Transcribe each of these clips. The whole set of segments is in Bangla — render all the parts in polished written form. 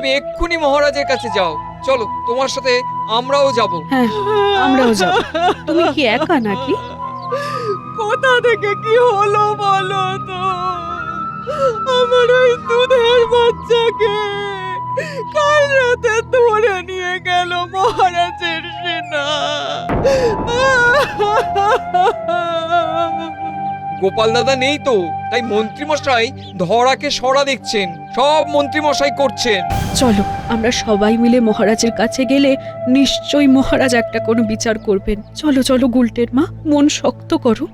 তুমি এক্ষুনি মহারাজের কাছে যাও। চলো, তোমার সাথে আমরাও যাব। হ্যাঁ, আমরাও যাব। তুমি কি একা নাকি? কোথা থেকে কি হলো বলো তো? আমার ওই দুধের বাচ্চাকে কাল রাতে ধরে নিয়ে গেল মহারাজের সেনা। গোপাল দাদা নেই তো, তাই মন্ত্রীমশাই ধরাকে সরা দেখছেন। সব মন্ত্রীমশাই করছেন। চলো, আমরা সবাই মিলে মহারাজের কাছে গেলে নিশ্চয়ই মহারাজ একটা কোনো বিচার করবেন। চলো চলো গুলটের মা, মন শক্ত করো।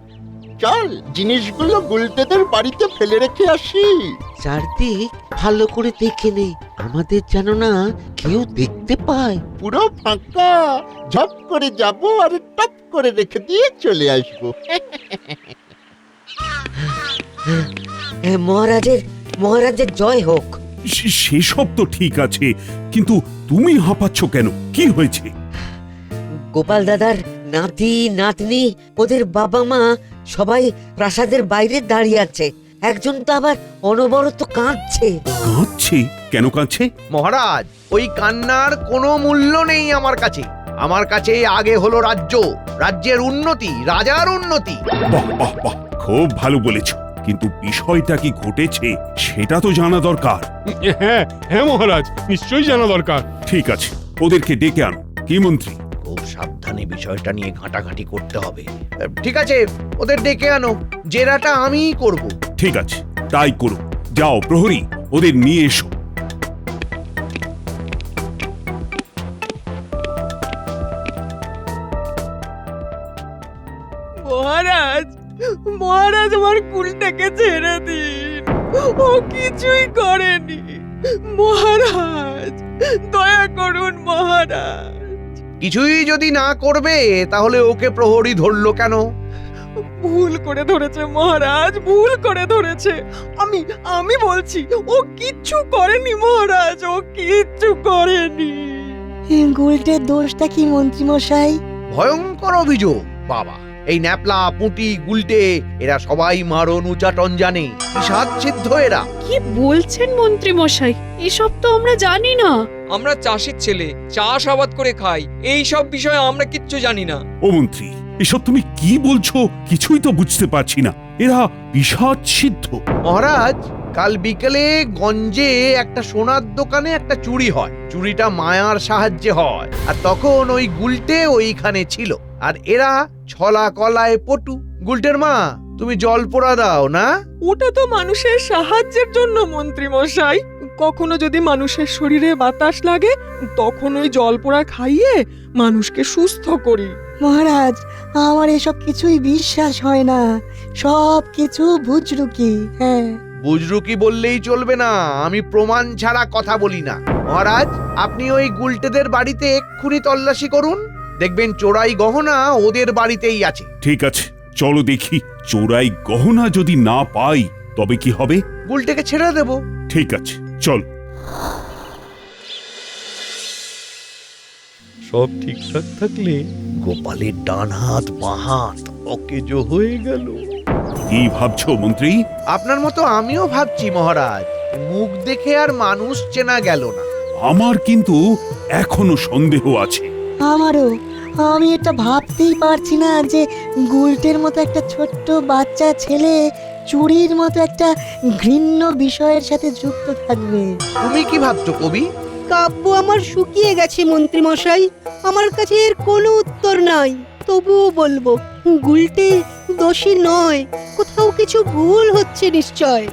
চল, জিনিসগুলো গুলটেদের বাড়িতে ফেলে রেখে আসি। চারদিক ভালো করে দেখে নেই, আমাদের যেন না কেউ দেখতে পায়। পুরো ফাঁকা, ঝপ করে যাব আর টপ করে রেখে দিয়ে চলে আসবো। মহারাজের জয় হোক। সেসব তো ঠিক আছে, কিন্তু তুমি হাঁপাচ্ছ কেন? কি হয়েছে? গোপাল দাদার নাতি নাতনি, ওদের বাবা মা সবাই প্রাসাদের বাইরে দাঁড়িয়ে আছে। একজন তো আবার অনবরত কাঁদছে। কাঁদছে? কেন কাঁদছে? মহারাজ, ওই কান্নার কোনো মূল্য নেই আমার কাছে। আমার কাছে আগে হলো রাজ্য, রাজ্যের উন্নতি, রাজার উন্নতি। বাহ বাহ বাহ, খুব ভালো বলেছো, কিন্তু বিষয়টা কি ঘটেছে সেটা তো জানা দরকার। হ্যাঁ হ্যাঁ মহারাজ, নিশ্চয়ই জানা দরকার। ঠিক আছে, ওদেরকে ডেকে আনো। কি মন্ত্রী? খুব সাবধানে বিষয়টা নিয়ে ঘাটাঘাটি করতে হবে। ঠিক আছে, ওদের ডেকে আনো, জেরাটা আমিই করব। ঠিক আছে, তাই করো। যাও প্রহরী, ওদের নিয়ে এসো। মহারাজ, মহারাজ আমার কুলটাকে ছেড়ে দিন, ও কিছুই করেনি। মহারাজ, দয়া করুন মহারাজ। কিছুই যদি না করবে তাহলে ওকে প্রহরী ধরলো কেন? ভুল করে ধরেছে মহারাজ, ভুল করে ধরেছে। আমি বলছি ও কিচ্ছু করেনি মহারাজ, ও কিচ্ছু করেনি। গুলটের দোষটা কি মন্ত্রী মশাই? ভয়ঙ্কর অভিযোগ বাবা। এই ন্যাপলা, পুঁটি, গুলটে এরা সবাই মারণ উচাটন জানে, বিষাদ সিদ্ধ এরা। কি বলছেন মন্ত্রী মশাই? এসব তো আমরা জানি না। আমরা চাষির ছেলে, চাষাবাদ করে খাই। এই সব বিষয়ে আমরা কিচ্ছু জানি না। ও মন্ত্রী, এসব তুমি কি বলছো? কিছুই তো বুঝতে পারছি না। এরা বিষাদ সিদ্ধ। মহারাজ, কাল বিকেলে গঞ্জে একটা সোনার দোকানে একটা চুরি হয়। চুরিটা মায়ার সাহায্যে হয়, আর তখন ওই গুলটে ওইখানে ছিল। আর এরা ছলা কলায় পটু। গুলটের মা, তুমি জল পোড়া দাও না? ওটা তো মানুষের সাহায্যের জন্য মন্ত্রী মশাই। কখনো যদি মানুষের শরীরে বাতাস লাগে, তখন ওই জল পোড়া খাইয়ে মানুষকে সুস্থ করি। মহারাজ, আমার এসব কিছুই বিশ্বাস হয় না, সব কিছু বুজরুকি। হ্যাঁ, বুজরুকি বললেই চলবে না, আমি প্রমাণ ছাড়া কথা বলি না। মহারাজ, আপনি ওই গুলটেদের বাড়িতে এক্ষুনি তল্লাশি করুন, দেখবেন চোরাই গহনা ওদের বাড়িতেই আছে। ঠিক আছে, চলো দেখি। চোরাই গহনা যদি না পাই তবে কি হবে? গুলটেকে ছেড়ে দেব। ঠিক আছে, চল। সব ঠিকঠাক থাকলে গোপালের ডান হাত বাঁ হাত অকেজো হয়ে গেল। কি ভাবছো মন্ত্রী? আপনার মতো আমিও ভাবছি মহারাজ, মুখ দেখে আর মানুষ চেনা গেল না। আমার কিন্তু এখনো সন্দেহ আছে। আমারও। আমি এটা ভাবতেই পারছি না যে গুলটের মতো একটা ছোট্ট বাচ্চা ছেলে চুরির মতো একটা ঘৃণ্য বিষয়ের সাথে যুক্ত থাকবে। তুমি কি ভাবছো কবি? কাব্য আমার শুকিয়ে গেছে মন্ত্রী মশাই, আমার কাছে এর কোনো উত্তর নাই। তবুও বলবো, গুলটে দোষী নয়, কোথাও কিছু ভুল হচ্ছে নিশ্চয়।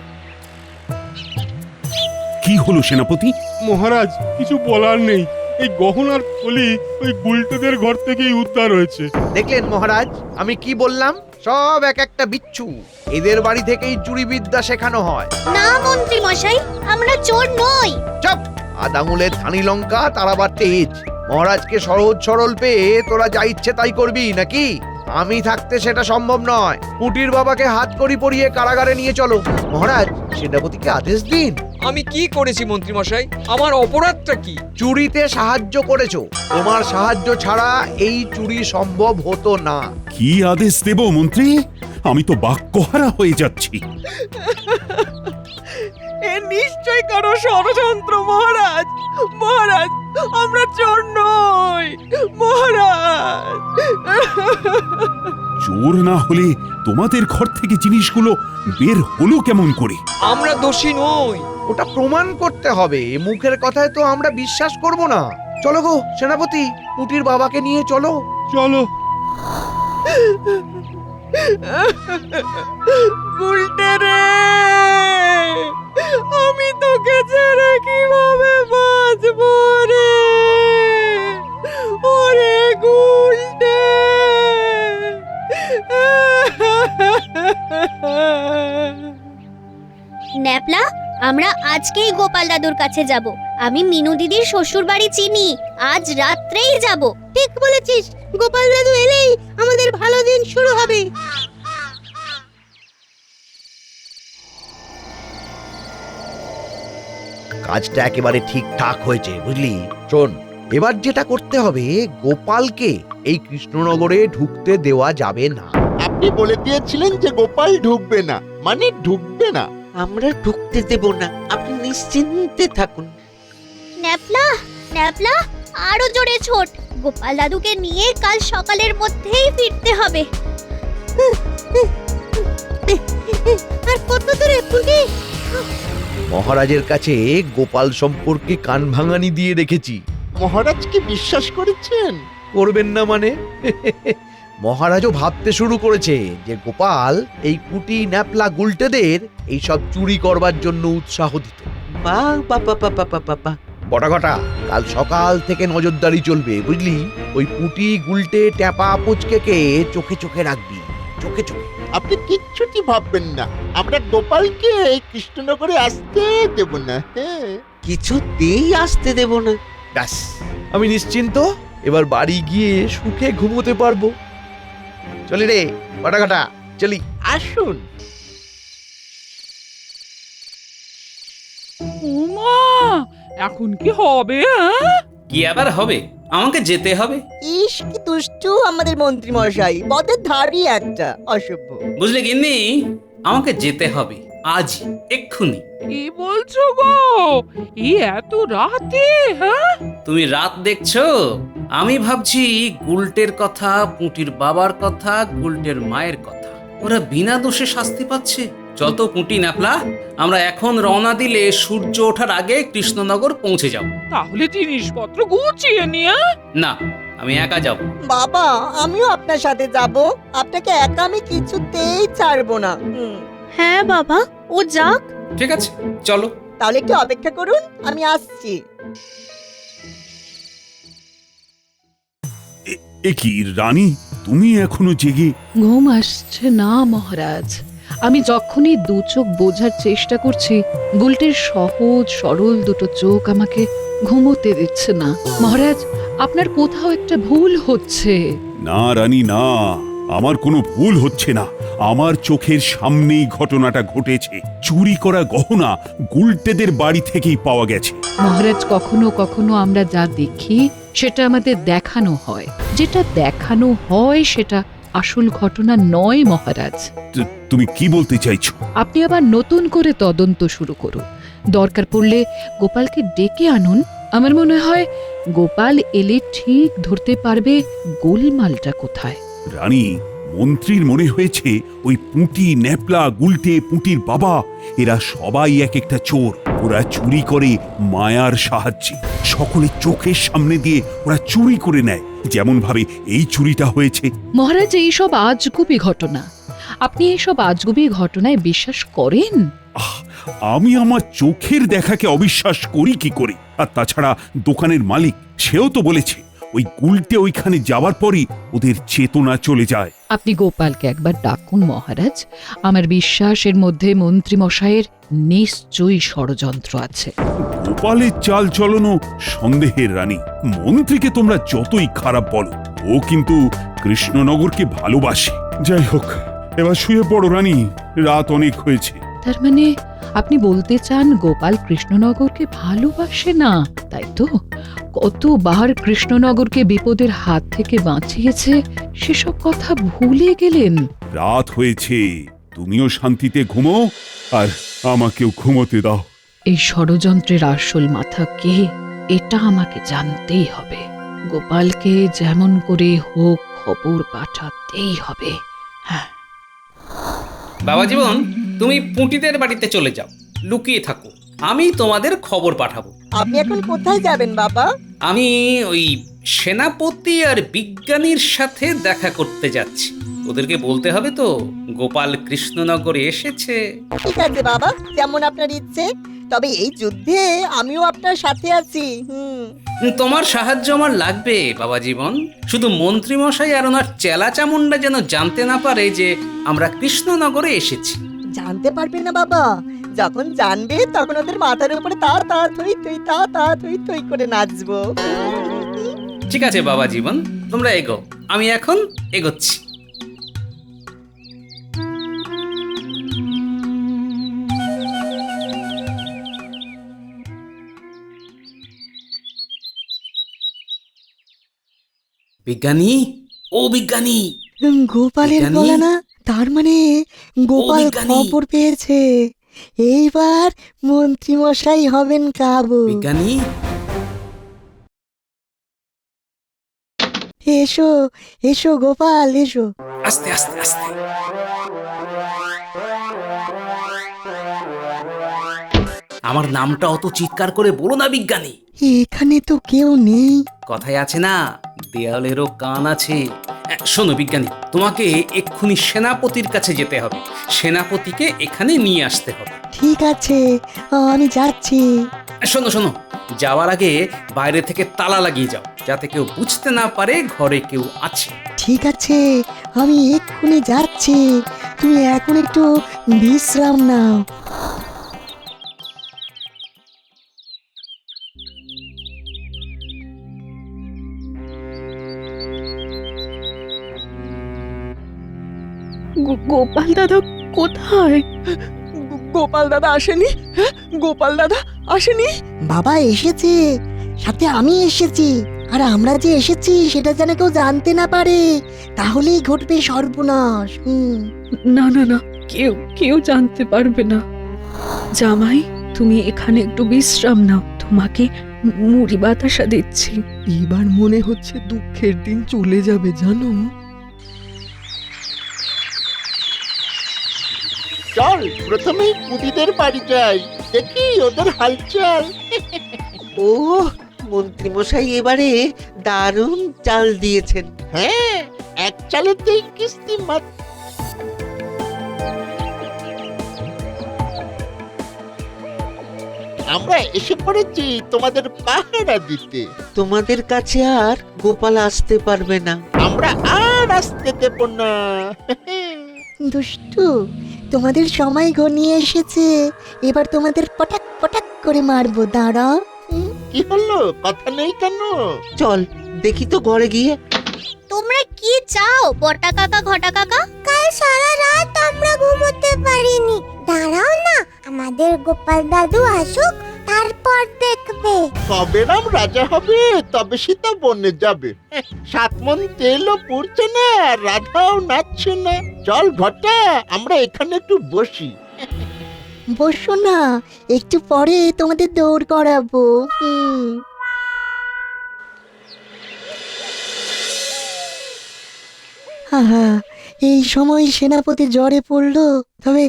কি হলো সেনাপতি? মহারাজ, কিছু বলার নেই। এই গহনার থলি ওই গুলটেদের ঘর থেকেই উদ্ধার হয়েছে। দেখলেন মহারাজ, আমি কি বললাম? সব এক একটা বিচ্ছু। এদের বাড়ি থেকেই চুরি বিদ্যা শেখানো হয়। না মন্ত্রী মশাই, আমরা চোর নই। চুপ! আদামুলের ধানি লঙ্কা তারাবার তেজ। মহারাজকে সহজ সরল পেয়ে তোরা যা ইচ্ছে তাই করবি নাকি? আমি থাকতে সেটা সম্ভব নয়। পুটির বাবাকে হাত কড়ি পরিয়ে কারাগারে নিয়ে চলো। মহারাজ, সেনাপতিকে আদেশ দিন। আমি কি করেছি মন্ত্রী মশাই? আমার অপরাধটা কি? চুরিতে সাহায্য করেছো। তোমার সাহায্য ছাড়া এই চুরি সম্ভব হতো না। কি আদেশ দেব মন্ত্রী? আমি তো বাক্যহারা হয়ে যাচ্ছি। এর নিশ্চয় কারো ষড়যন্ত্র মহারাজ। মহারাজ, আমরা চোর নই মহারাজ। চোর না হলে তোমাদের ঘর থেকে জিনিসগুলো বের হলো কেমন করে? আমরা দোষী নই। ওটা প্রমাণ করতে হবে, মুখের কথায় তো আমরা বিশ্বাস করব না। চলো গো সেনাপতি, পুটির বাবাকে নিয়ে চলো। চলো। গুলটে রে, আমি তোকে ছেড়ে কিভাবে বাঁচবো রে? ওরে গুলটে। ন্যাপলা, আমরা আজকেই গোপাল দাদুর কাছে যাব। আমি মিনু দিদির শ্বশুর বাড়ি চিনি, আজ রাত্রেই যাব। ঠিক বলেছিস, গোপাল দাদু এলেই আমাদের ভালো দিন শুরু হবে। কাজটা একেবারে ঠিকঠাক হয়েছে, বুঝলি? শোন, এবার যেটা করতে হবে, গোপালকে এই কৃষ্ণনগরে ঢুকতে দেওয়া যাবে না। আপনি বলে দিয়েছিলেন যে গোপাল ঢুকবে না, মানে ঢুকবে না। আমরা ঢুকতে দেব না, আপনি নিশ্চিন্তে থাকুন। ন্যাপলা, ন্যাপলা, আরো জোরে ছোট। গোপাল দাদুকে নিয়ে কাল সকালের মধ্যেই ফিরতে হবে। আর কত দূরে পুটি? মহারাজের কাছে গোপাল সম্পর্কে কান ভাঙানি দিয়ে রেখেছি। মহারাজকে বিশ্বাস করেছেন? করবেন না মানে? মহারাজও ভাবতে শুরু করেছে যে গোপাল এই কুটি ন্যাপলা গুলটেদের এইসব চুরি করবার জন্য উৎসাহ দিত। বাহ বাবা বাবা বাবা। বটাঘটা, কাল সকাল থেকে নজরদারি চলবে, বুঝলি? ওই পুটি গুলটে ট্যাপা পুচকেকে চোখে চোখে রাখবি, চোখে চোখে। আপনি কিচ্ছুটি ভাববেন না, আমরা গোপালকে এই কৃষ্ণনগরে আসতে দেব না। হ্যাঁ, কিছুতেই আসতে দেব না। ব্যাস, আমি নিশ্চিন্ত, এবার বাড়ি গিয়ে সুখে ঘুমোতে পারবো। চলি রে বটাঘটা, চলি। আসুন। উমা, এখন কি হবে? কি আবার হবে? আমাকে যেতে হবে। ইস, কি দুষ্টু আমাদের মন্ত্রী মশাই, পথের ধারই একটা অসভ্য। বুঝলে গিন্নি, আমাকে যেতে হবে আজই, এক্ষুনি। কি বলছো গো? এই এত রাতে? হ্যাঁ, তুমি রাত দেখছো? আমি ভাবছি গুলটের কথা, পুঁটির বাবার কথা, গুলটের মায়ের কথা। ওরা বিনা দোষে শাস্তি পাচ্ছে। যত পুঁটি ন্যাপলা, আমরা এখন রওনা দিলে সূর্য ওঠার আগে কৃষ্ণনগর পৌঁছে যাব। তাহলে জিনিসপত্র গুছিয়ে নিয়ে। না, আমি একা যাব। বাবা, আমিও আপনার সাথে যাব। আপনাকে একা আমি কিছুতেই ছাড়বো না। হ্যাঁ বাবা, ও যাক। ঠিক আছে, চলো। তাহলে একটু অপেক্ষা করুন, আমি আসছি। এ কি রানী, তুমি এখনো জেগে? ঘুম আসছে না মহারাজ। আমি যখনই দু চোখ বোঝার চেষ্টা করছি, গুলটের সহজ সরল দুটো চোখ আমাকে ঘুমোতে দিচ্ছে না। মহারাজ, আপনার কোথাও একটা ভুল হচ্ছে। না রানী না, আমার কোনো ভুল হচ্ছে না। আমার চোখের সামনেই ঘটনাটা ঘটেছে। চুরি করা গহনা গুলটেদের বাড়ি থেকেই পাওয়া গেছে। মহারাজ, কখনো কখনো আমরা যা দেখি সেটা আমাদের দেখানো হয়। যেটা দেখানো হয় সেটা আসল ঘটনা নয় মহারাজ। তুমি কি বলতে চাইছো? আপনি আবার নতুন করে তদন্ত শুরু করুন। দরকার পড়লে গোপালকে ডেকে আনুন। আমার মনে হয় গোপাল এলে ঠিক ধরতে পারবে গোলমালটা কোথায়। রানী, মন্ত্রীর মনে হয়েছে ওই পুঁটি ন্যাপলা গুলটে পুঁটির বাবা এরা সবাই এক একটা চোর। ওরা চুরি করে মায়ার সাহায্যে। সকলের চোখের সামনে দিয়ে ওরা চুরি করে নেয়, যেমন ভাবে এই চুরিটা হয়েছে। মহারাজ, এইসব আজগুবি ঘটনা। আপনি এইসব আজগুবি ঘটনায় বিশ্বাস করেন? আমি আমার চোখের দেখাকে অবিশ্বাস করি কি করে? আর তাছাড়া দোকানের মালিক সেও তো বলেছে ওই গুলটে ওইখানে যাবার পরই ওদের চেতনা চলে যায়। আপনি গোপালকে একবার ডাকুন মহারাজ। আমার বিশ্বাস এর মধ্যে মন্ত্রী মশাইয়ের নিশ্চয়ই ষড়যন্ত্র আছে। গোপালের চাল চলনও সন্দেহের রানী। মন্ত্রীকে তোমরা যতই খারাপ বলো, ও কিন্তু কৃষ্ণনগরকে ভালোবাসে। যাই হোক, এবার শুয়ে পড়ো রানী, রাত অনেক হয়েছে। তার মানে আপনি বলতে চান গোপাল কৃষ্ণনগরকে ভালোবাসে না, তাই তো? কতবার কৃষ্ণনগরকে বিপদের হাত থেকে বাঁচিয়েছে, সেসব কথা ভুলে গেলেন? রাত হয়েছে, তুমিও শান্তিতে ঘুমো আর আমাকেও ঘুমোতে দাও। এই ষড়যন্ত্রের আসল মাথা কে এটা আমাকে জানতেই হবে। গোপালকে যেমন করে হোক খবর পাঠাতেই হবে। হ্যাঁ, বাবা জীবন, তুমি পুঁটিদের বাড়িতে চলে যাও, লুকিয়ে থাকো, আমি তোমাদের খবর পাঠাবো। আপনি এখন কোথায় যাবেন বাবা? আমি ওই সেনাপতি আর বিজ্ঞানীর সাথে দেখা করতে যাচ্ছি। ওদেরকে বলতে হবে তো গোপাল কৃষ্ণনগরে এসেছে। ঠিক আছে বাবা, যেমন আপনার ইচ্ছে। তবে এই যুদ্ধে আমিও আপনার সাথে আছি। তোমার সাহায্য আমার লাগবে বাবা জীবন। শুধু মন্ত্রী মশাই আর ওনার চেলা চামুন্ডা যেন জানতে না পারে যে আমরা কৃষ্ণনগরে এসেছি। জানতে পারবে না বাবা, যখন জানবে তখন ওদের মাথার উপরে তা তা থই থই তা তা থই থই করে নাচবো। ঠিক আছে বাবা জীবন, তোমরা এগো, আমি এখন এগোচ্ছি। বিজ্ঞানী, ও বিজ্ঞানী! গোপালের বিজ্ঞানী? গলা না? তার মানে গোপাল বিজ্ঞানী? খবর পেয়েছে। এইবার মন্ত্রী মশাই হবেন কাবু। বিজ্ঞানী, এসো এসো গোপাল এসো। আস্তে আস্তে আস্তে। আমার নামটা অত চিৎকার করে বলো না বিজ্ঞানী। এখানে তো কেউ নেই। কথায় আছে না, দেয়ালেরও কান আছে। শোনো বিজ্ঞানী, তোমাকে এক্ষুনি সেনাপতির কাছে যেতে হবে। সেনাপতিকে এখানে নিয়ে আসতে হবে। ঠিক আছে, আমি যাচ্ছি। শোনো শোনো, যাওয়ার আগে বাইরে থেকে তালা লাগিয়ে যাও, যাতে কেউ বুঝতে না পারে ঘরে কেউ আছে। ঠিক আছে, আমি এক্ষুনি যাচ্ছি। তুমি এখন একটু বিশ্রাম নাও। গোপাল দাদা কোথায়? গোপাল দাদা আসেনি? হ্যাঁ, গোপাল দাদা আসেনি? বাবা এসেছে, সাথে আমি এসেছি। আর আমরা যে এসেছি সেটা যেন কেউ জানতে না পারে, তাহলেই ঘটবে সর্বনাশ। না না না, কেউ কেউ জানতে পারবে না। জামাই, তুমি এখানে একটু বিশ্রাম নাও, তোমাকে মুড়ি বাতাসা দিচ্ছি। এবার মনে হচ্ছে দুঃখের দিন চলে যাবে জানো। চল প্রথমেই পুঁটিদের বাড়ি যাই, দেখি ওদের হালচাল। ও মন্ত্রী মশাই এবারে দারুণ চাল দিয়েছেন। হ্যাঁ, এক চালেতেই কিস্তি মাত। আমরা এসে পড়েছি তোমাদের পাহারা দিতে। তোমাদের কাছে আর গোপাল আসতে পারবে না। আমরা আর আসতে দেব না। দুষ্টু, তোমাদের সময় ঘনিয়ে এসেছে। এবার তোমাদের পটাক পটাক করে মারবো, দাঁড়াও। কি হলো, কথা নেই কেন? চল দেখি তো ঘরে গিয়ে। তোমরা কি চাও বটা কাকা ঘটা কাকা? কাল সারা রাত আমরা ঘুমোতে পারিনি। দাঁড়াও না, আমাদের গোপাল দাদু আসুক, তারপর দেখবে। কবে রাম রাজা হবে তবে সীতা বনে যাবে। 7 মণ তেলও পুড়ছে না, রাধাও নাচছে না। চল ঘটা, আমরা এখানে একটু বসি। বসো না, একটু পরে তোমাদের দৌড় করাবো। আহা, এই সময় সেনাপতি জ্বরে পড়লো। তবে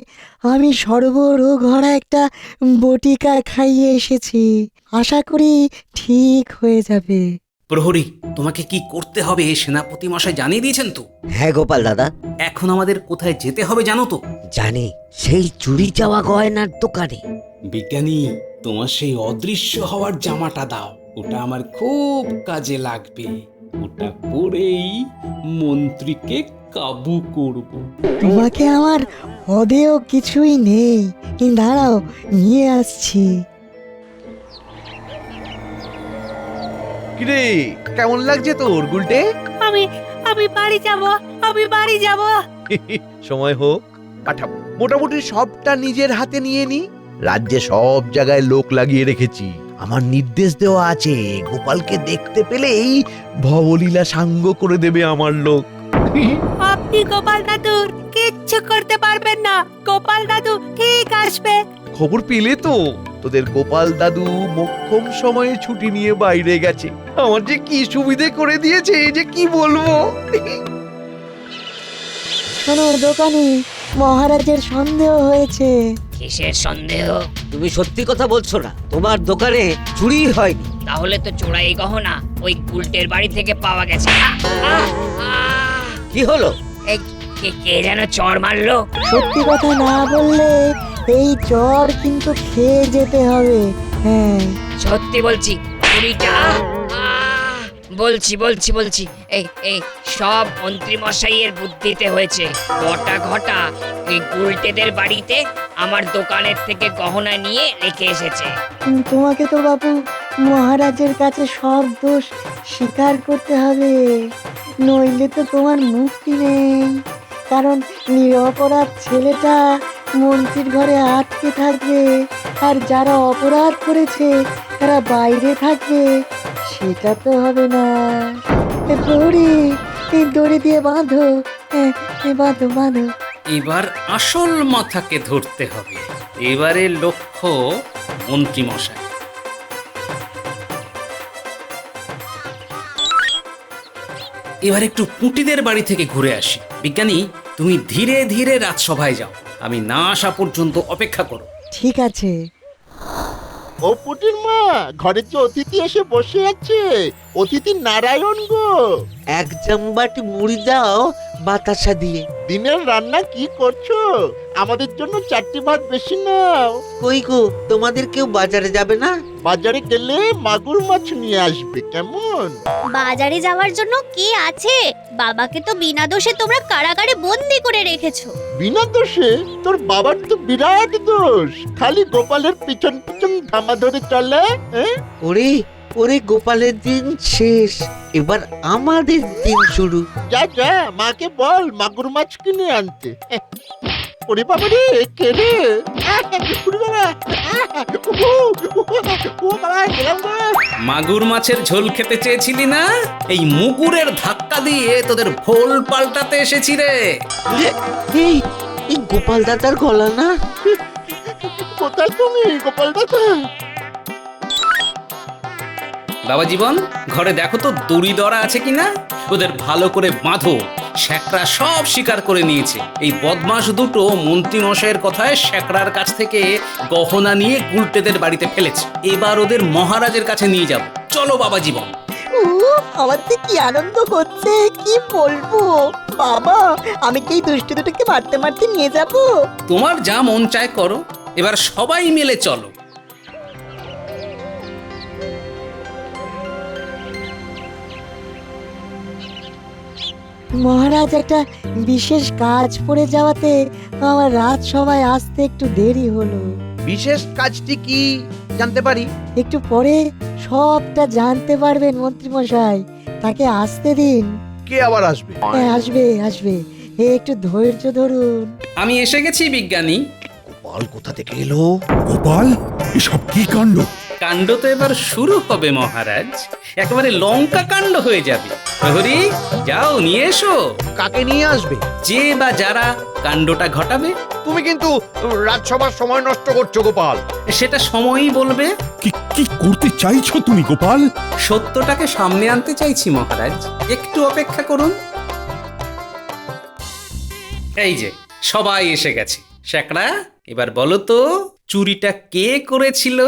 আমি সর্বরোগ হরা একটা বটিকা খাইয়ে এসেছি, আশা করি ঠিক হয়ে যাবে। প্রহরী, তোমাকে কি করতে হবে সেনাপতি মশাই জানিয়ে দিয়েছেন তো? হ্যাঁ গোপাল দাদা, এখন আমাদের কোথায় যেতে হবে জানো তো? জানি, সেই চুরি যাওয়া গয়নার দোকানে। বিজ্ঞানী, তোমার সেই অদৃশ্য হওয়ার জামাটা দাও, ওটা আমার খুব কাজে লাগবে। ওটা পরেই মন্ত্রীকে কাবু করব। তোমাকে আমার হদেও কিছুই নেই, কিন্তু দাঁড়াও নিয়ে আসছি। কিরে, কেমন লাগছে তোর গুলটে? আমি বাড়ি যাব, আমি বাড়ি যাব। সময় হোক পাঠাবো। মোটামুটি সবটা নিজের হাতে নিয়ে নি। রাজ্যে সব জায়গায় লোক লাগিয়ে রেখেছি। আমার নির্দেশ দেওয়া আছে, গোপালকে দেখতে পেলেই ভবলীলা সাঙ্গ করে দেবে আমার লোক। আপনি গোপাল দাদুর কিচ্ছু করতে পারবেন না। গোপাল দাদু ঠিক আসবে। খবর পেলে তো? তোদের গোপাল দাদু মোক্ষম সময়ে ছুটি নিয়ে বাইরে গেছে। আমার যে কি সুবিধে করে দিয়েছে যে কি বলবো। শোনো দোকানি, মহারাজের সন্দেহ হয়েছে। কিসের সন্দেহ? তুমি সত্যি কথা বলছো না? তোমার দোকানে চুরি হয়নি? তাহলে তো চোরাই গহনা ওই গুলটের বাড়ি থেকে পাওয়া গেছে। কি হলো? এই কে যেন চড় মারলো। সত্যি কথা না বললে এই চর কিন্তু খেয়ে যেতে হবে। হ্যাঁ, সত্যি বলছি, চুরিটা বলছি এই সব মন্ত্রী মশাইয়ের বুদ্ধিতে হয়েছে। বটা ঘটা এই গুলটেদের বাড়িতে আমার দোকানের থেকে গহনা নিয়ে রেখে এসেছে। তোমাকে তো বাবু মহারাজের কাছে সব দোষ স্বীকার করতে হবে, নইলে তো তোমার মুক্তি নেই। কারণ নিরপরাধ ছেলেটা মন্ত্রীর ঘরে আটকে থাকবে, আর যারা অপরাধ করেছে তারা বাইরে থাকবে। সেটা তো হবে না। দড়ি, এই দড়ি দিয়ে বাঁধো, বাঁধো বাঁধো। এবার আসল মাথাকে ধরতে হবে। এবারে লক্ষ্য মন্ত্রী মশাই। এবার একটু পুঁটিদের বাড়ি থেকে ঘুরে আসি। বিজ্ঞানী, তুমি ধীরে ধীরে রাজসভায় যাও, আমি না আসা পর্যন্ত অপেক্ষা করো। ঠিক আছে। ও পুটির মা, ঘরে যে অতিথি এসে বসে আছে, অতিথি নারায়ণ গো। এক জামবাটি মুড়ি দাও বাতাসা দিয়ে। দিনের রান্না কি করছো? আমাদের জন্য 4টি ভাত বেশি নাও। কই গো, তোমাদের কেউ বাজারে যাবে না? বাজারে গেলে মাগুর মাছ নিয়ে আসবে, কেমন? বাজারে যাওয়ার জন্য কে আছে? বাবাকে তো বিনা দোষে তোমরা কারাগারে বন্দি করে রেখেছো। বিনা দোষে? তোর বাবার তো বিরাট দোষ, খালি গোপালের পিছন পিছন ধামা ধরে চলে। ওরে ওরে, গোপালের দিন শেষ, এবার আমাদের দিন শুরু। যা যা, মাকে বল মাগুর মাছ কিনে আনতে। ওরে বাবা রে, কে রে? ওরে বাবা, ও বাবা, গেলাম গো। মাগুর মাছের ঝোল খেতে চেয়েছিলি না? এই মুগুরের ধাক্কা দিয়ে তোদের ভোল পাল্টাতে এসেছি রে। এই এই গোপাল দাদার গলা না? কোথায় তুমি গোপাল দাদা? বাবা জীবন, ঘরে দেখো তো দড়ি দড়া আছে কিনা, ওদের ভালো করে বাঁধো। শ্যাকরা সব স্বীকার করে নিয়েছে। এই বদমাস দুটো মন্ত্রী মশাইয়ের কথায় শ্যাকরার কাছ থেকে গহনা নিয়ে গুলটেদের বাড়িতে ফেলেছে। এবার ওদের মহারাজের কাছে নিয়ে যাব। চলো বাবা জীবন। আমার তো কি আনন্দ হচ্ছে, কি বলবো। বাবা, আমি কি এই দুষ্টু দুটোকে মারতে মারতে নিয়ে যাব? তোমার যা মন চায় করো, এবার সবাই মিলে চলো। মহারাজ, একটা বিশেষ কাজ পড়ে যাওয়াতে আমার রাজসভায় আসতে একটু দেরি হলো। বিশেষ কাজটি কি জানতে পারি? একটু পরে সবটা জানতে পারবেন মন্ত্রী মশাই, তাকে আসতে দিন। কে আবার আসবে? আসবে আসবে, একটু ধৈর্য ধরুন। আমি এসে গেছি বিজ্ঞানী। গোপাল কোথা থেকে এলো? গোপাল, এসব কি কাণ্ড? কাণ্ড তো এবার শুরু হবে মহারাজ, একেবারে লঙ্কা কাণ্ড হয়ে যাবে। প্রহরী, যাও নিয়ে এসো। কাকে নিয়ে আসবে? যে বা যারা কাণ্ডটা ঘটাবে। তুমি কিন্তু রাজসভার সময় নষ্ট করছো গোপাল। সেটা সময়ই বলবে। কি কি করতে চাইছো তুমি গোপাল? সত্যটাকে সামনে আনতে চাইছি মহারাজ, একটু অপেক্ষা করুন। এই যে সবাই এসে গেছে। শ্যাকরা, এবার বলো তো চুরিটা কে করেছিল?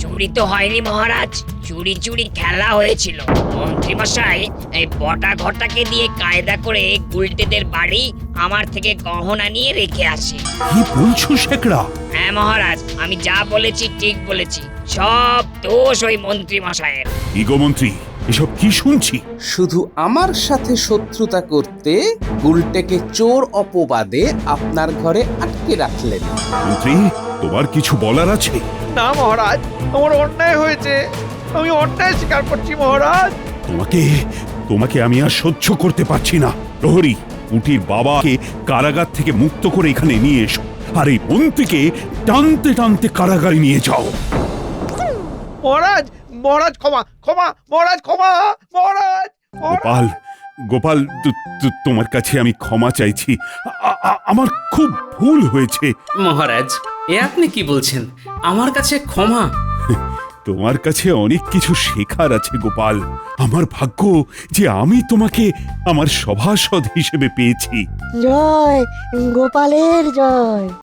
চুরি তো হয়নি মহারাজ, চুরি খেলা হয়েছিল। মন্ত্রী মশাই এই বটা ঘটাকে দিয়ে কায়দা করে গুলটেদের বাড়ি আমার থেকে গহনা নিয়ে রেখে আসে। কি বলছো শেকড়া? হ্যাঁ মহারাজ, আমি যা বলেছি ঠিক বলেছি। সব দোষ ওই মন্ত্রী মশাইয়ের। ইগো মন্ত্রী, এসব কি শুনছি? শুধু আমার সাথে শত্রুতা করতে গুলটেকে চোর অপবাদে আপনার ঘরে আটকে রাখলেন। মন্ত্রী, তোমার কিছু বলার আছে? না মহারাজ, আমার অন্যায় হয়েছে, আমি অন্যায় স্বীকার করছি মহারাজ। তোমাকে আমি আর সহ্য করতে পারছি না। প্রহরী, পুটির বাবাকে কারাগার থেকে মুক্ত করে এখানে নিয়ে এসো, আর এই মন্ত্রীকে টানতে টানতে কারাগারে নিয়ে যাও। মহারাজ, মহারাজ ক্ষমা, ক্ষমা, মহারাজ ক্ষমা, মহারাজ। গোপাল, গোপাল, তোমার কাছে আমি ক্ষমা চাইছি। আমার খুব ভুল হয়েছে। মহারাজ, এ আপনি কি বলছেন? আমার কাছে ক্ষমা? তোমার কাছে অনেক কিছু শেখার আছে গোপাল। আমার ভাগ্য যে আমি তোমাকে আমার সভাসদ হিসেবে পেয়েছি। জয় গোপালের জয়।